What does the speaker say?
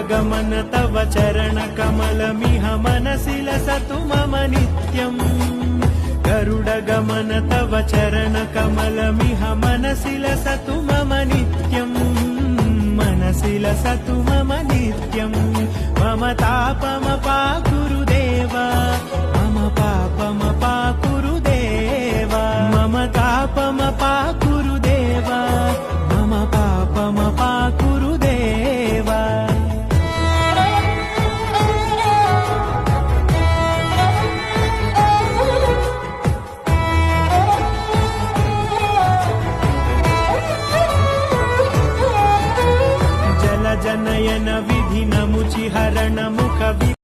गरुडगमन तव चरणकमलमिह मनसि लसतु मम नित्यम् गरुडगमन तव चरणकमलमिह मनसि लसतु मम नित्यम् मनसि लसतु मम नित्यम् मम तापमपा गुरुदेव मम पापमपा गुरुदेव मम तापमपा गुरुदेव मम पापमपा गुरुदेव जनयन विधिन मुचिहरण मुख